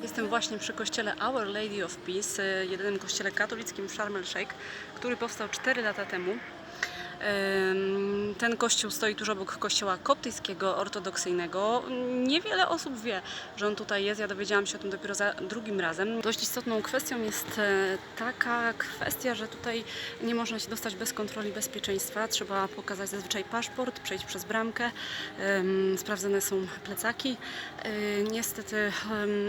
Jestem właśnie przy kościele Our Lady of Peace, jedynym kościele katolickim w Sharm el Sheikh, który powstał 4 lata temu. Ten kościół stoi tuż obok kościoła koptyjskiego, ortodoksyjnego. Niewiele osób wie, że on tutaj jest. Ja dowiedziałam się o tym dopiero za drugim razem. Dość istotną kwestią jest taka kwestia, że tutaj nie można się dostać bez kontroli bezpieczeństwa. Trzeba pokazać zazwyczaj paszport, przejść przez bramkę. Sprawdzone są plecaki. Niestety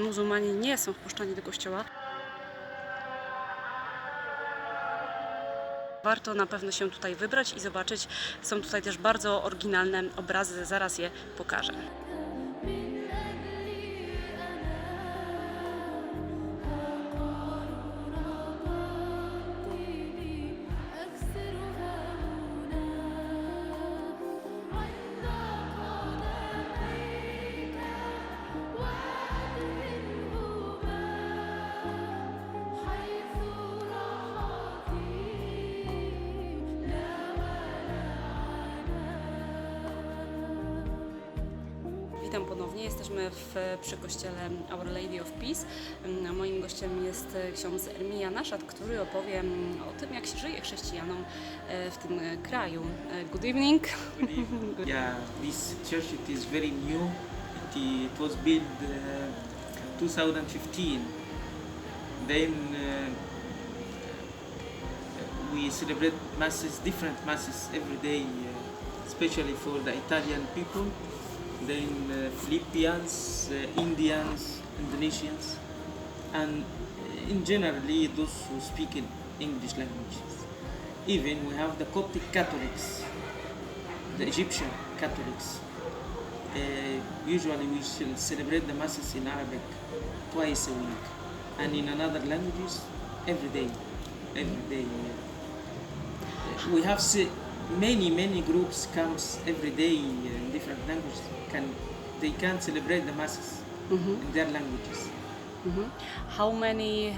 muzułmanie nie są wpuszczani do kościoła. Warto na pewno się tutaj wybrać i zobaczyć. Są tutaj też bardzo oryginalne obrazy, zaraz je pokażę. Witam ponownie, jesteśmy przy kościele Our Lady of Peace. Moim gościem jest ksiądz Ermią Nashaat, który opowie o tym, jak się żyje chrześcijanom w tym kraju. Good evening. Good evening. Yeah, this church it is very new. It was built 2015. Then we celebrate masses, different masses every day, especially for the Italian people. Then Philippines, Indians, Indonesians, and in generally those who speak in English languages. Even we have the Coptic Catholics, the Egyptian Catholics. Usually we shall celebrate the masses in Arabic twice a week, and in another languages every day. Every day. We have many groups comes every day in different languages. They can celebrate the masses in their languages. How many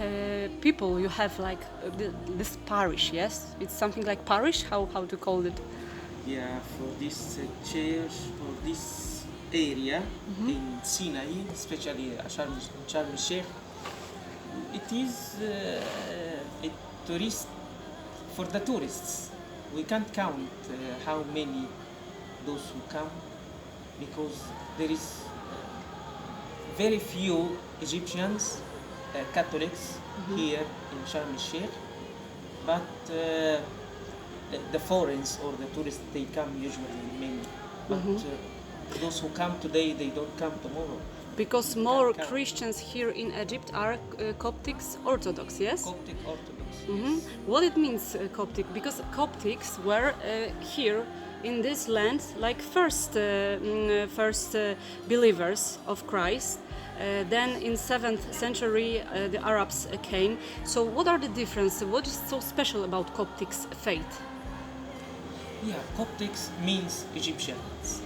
people you have, like this parish? Yes, it's something like parish. How to call it? Yeah, for this church, for this area in Sinai, especially Sharm el Sheikh, it is a tourist for the tourists. We can't count how many those who come, because there is very few Egyptians, Catholics here in Sharm el Sheikh, but the foreigners or the tourists, they come usually many. But those who come today, they don't come tomorrow. Because more Christians here in Egypt are Coptics Orthodox, yes? Coptic Orthodox. Yes. What it means, Coptic? Because Coptics were here in this land like first believers of Christ. Then in 7th century the Arabs came. So what are the differences? What is so special about Coptics' faith? Yeah, Coptics means Egyptians.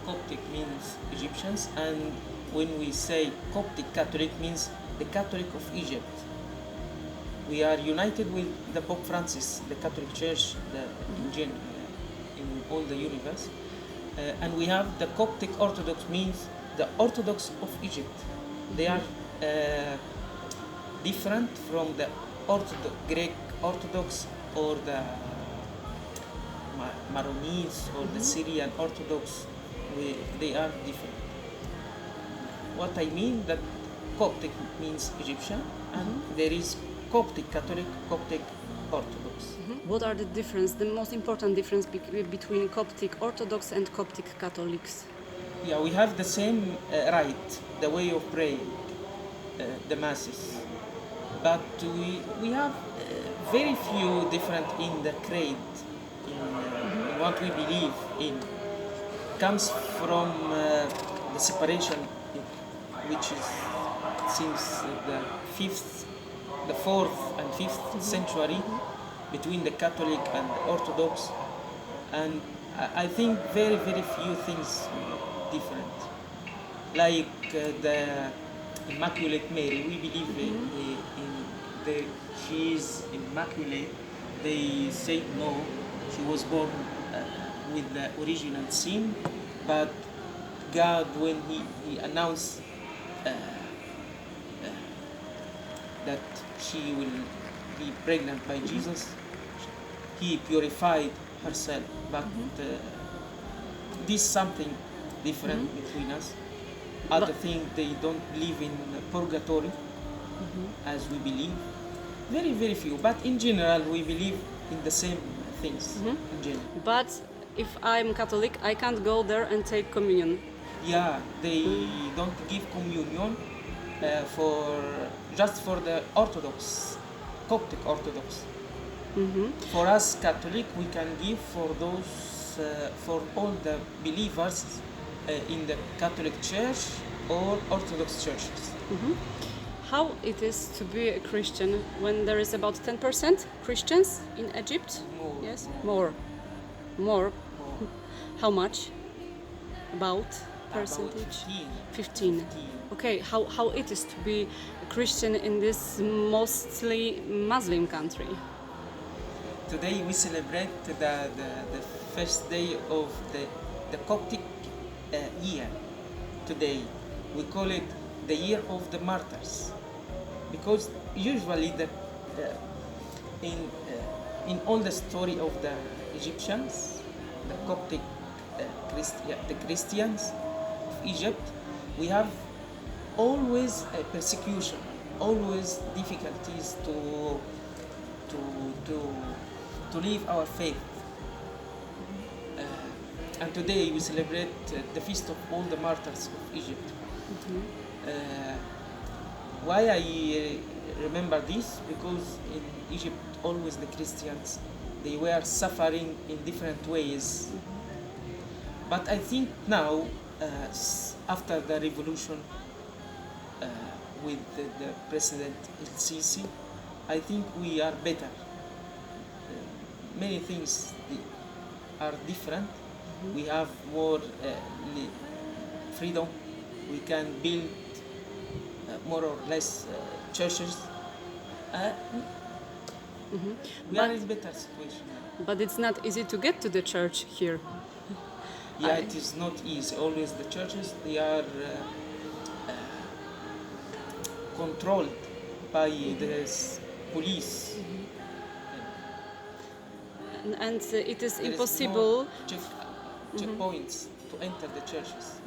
Coptic means Egyptians, and when we say Coptic Catholic means the Catholic of Egypt. We are united with the Pope Francis, the Catholic Church in all the universe, and we have the Coptic Orthodox means the Orthodox of Egypt. They are different from the Greek Orthodox or the Maronese or the Syrian Orthodox. They are different. What I mean that Coptic means Egyptian, and there is Coptic Catholic, Coptic Orthodox. What are the difference, the most important difference between Coptic Orthodox and Coptic Catholics? Yeah, we have the same rite, the way of praying, the masses, but we have very few different in the creed, in what we believe in. Comes from the separation, which is since the 4th and 5th century between the Catholic and the Orthodox, and I think very few things different. Like the Immaculate Mary, we believe she is immaculate. They say no, she was born with the original sin, but God, when he announced that she will be pregnant by Jesus. He purified herself, but this something different between us. Other thing, they don't live in purgatory as we believe. Very, very few, but in general we believe in the same things in general. But if I'm Catholic, I can't go there and take communion. Yeah, they don't give communion just for the Orthodox, Coptic Orthodox. For us Catholic, we can give for those, for all the believers in the Catholic Church or Orthodox churches. How it is to be a Christian when there is about 10% Christians in Egypt? More. Yes, more. How much? About percentage? About 15. Okay, how it is to be a Christian in this mostly Muslim country? Today we celebrate the first day of the Coptic year. Today we call it the year of the martyrs, because usually in all the story of the Egyptians, the Coptic the Christians of Egypt, we have always a persecution, always difficulties to live our faith. And today we celebrate the feast of all the martyrs of Egypt. Why I remember this? Because in Egypt always the Christians, they were suffering in different ways. But I think now, after the revolution with the President El-Sisi, I think we are better. Many things are different. We have more freedom. We can build more or less churches. We are in a better situation now. But it's not easy to get to the church here. Yeah, it is not easy. Always the churches, they are controlled by the police. And it is There is impossible. more checkpoints to enter the churches.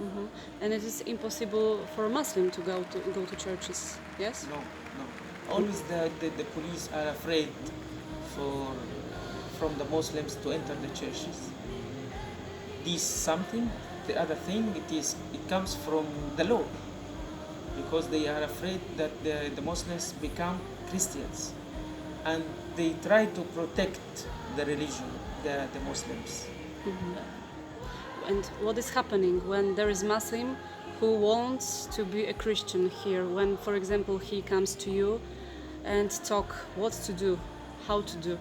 And it is impossible for a Muslim to go to churches. Yes. No. Always the police are afraid from the Muslims to enter the churches. This something. The other thing, it comes from the law, because they are afraid that the Muslims become Christians, and they try to protect the religion, the Muslims. And what is happening when there is Muslim who wants to be a Christian here? When, for example, he comes to you and talk what to do, how to do.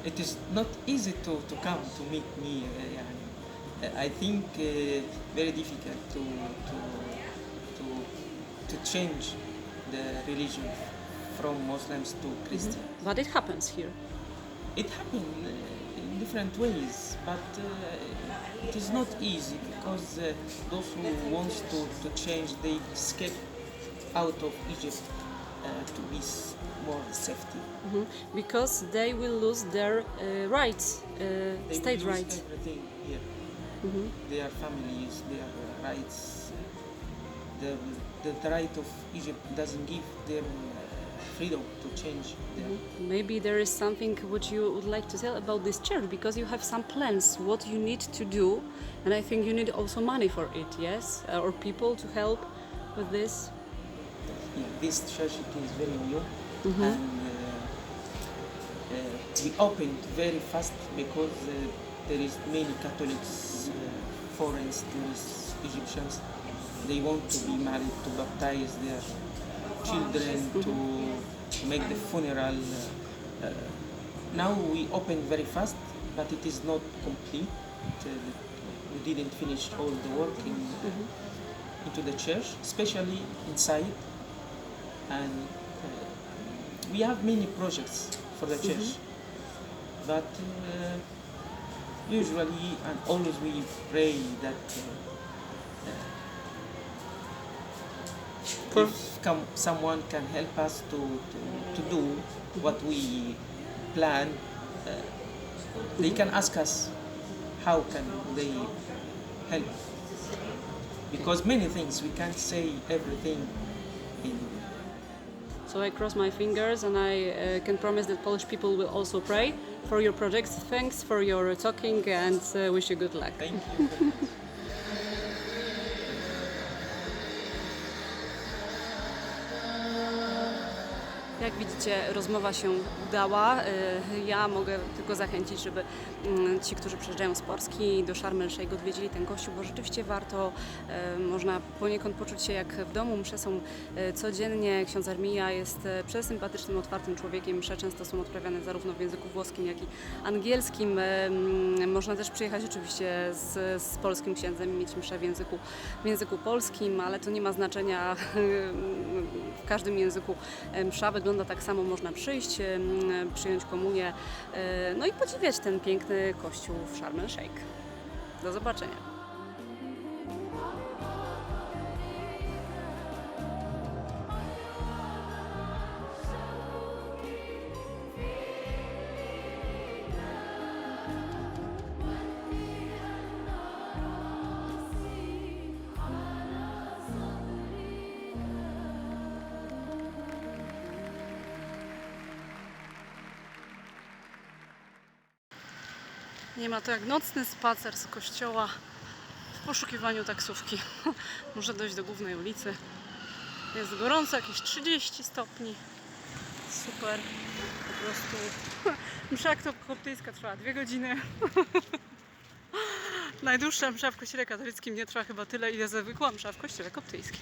It is not easy to come to meet me. I think very difficult to change the religion from Muslims to Christians. But it happens here. It happens in different ways, but it is not easy, because those who want to change, they escape out of Egypt to be more safety. Because they will lose their rights, They state will lose rights. everything here. Their families, their rights. The right of Egypt doesn't give them freedom to change them. Maybe there is something what you would like to tell about this church, because you have some plans what you need to do, and I think you need also money for it, yes, or people to help with this. Yeah, this church is very new, and we opened very fast because there is many Catholics, foreign tourists, Egyptians. They want to be married, to baptize their children, to make the funeral. Now we opened very fast, but it is not complete. We didn't finish all the work into the church, especially inside. And we have many projects for the church, but usually and always we pray that For someone can help us to do what we plan, they can ask us how can they help. Because many things, we can't say everything in. So I cross my fingers and I can promise that Polish people will also pray for your projects. Thanks for your talking and wish you good luck. Thank you very much. Jak widzicie, rozmowa się udała. Ja mogę tylko zachęcić, żeby ci, którzy przyjeżdżają z Polski do Sharm el Sheikh, odwiedzili ten kościół, bo rzeczywiście warto, można poniekąd poczuć się jak w domu. Msze są codziennie. Ksiądz Ermia jest przesympatycznym, otwartym człowiekiem. Msze często są odprawiane zarówno w języku włoskim, jak i angielskim. Można też przyjechać oczywiście z polskim księdzem i mieć mszę w języku polskim, ale to nie ma znaczenia. W każdym języku msza wygląda tak samo, można przyjść, przyjąć komunię, no i podziwiać ten piękny kościół w Sharm el Sheikh. Do zobaczenia. Nie ma to jak nocny spacer z kościoła w poszukiwaniu taksówki. Muszę dojść do głównej ulicy. Jest gorąco, jakieś 30 stopni. Super. Po prostu msza koptyjska trwa 2 godziny. Najdłuższa msza w kościele katolickim nie trwa chyba tyle, ile zwykła msza w kościele koptyjskim.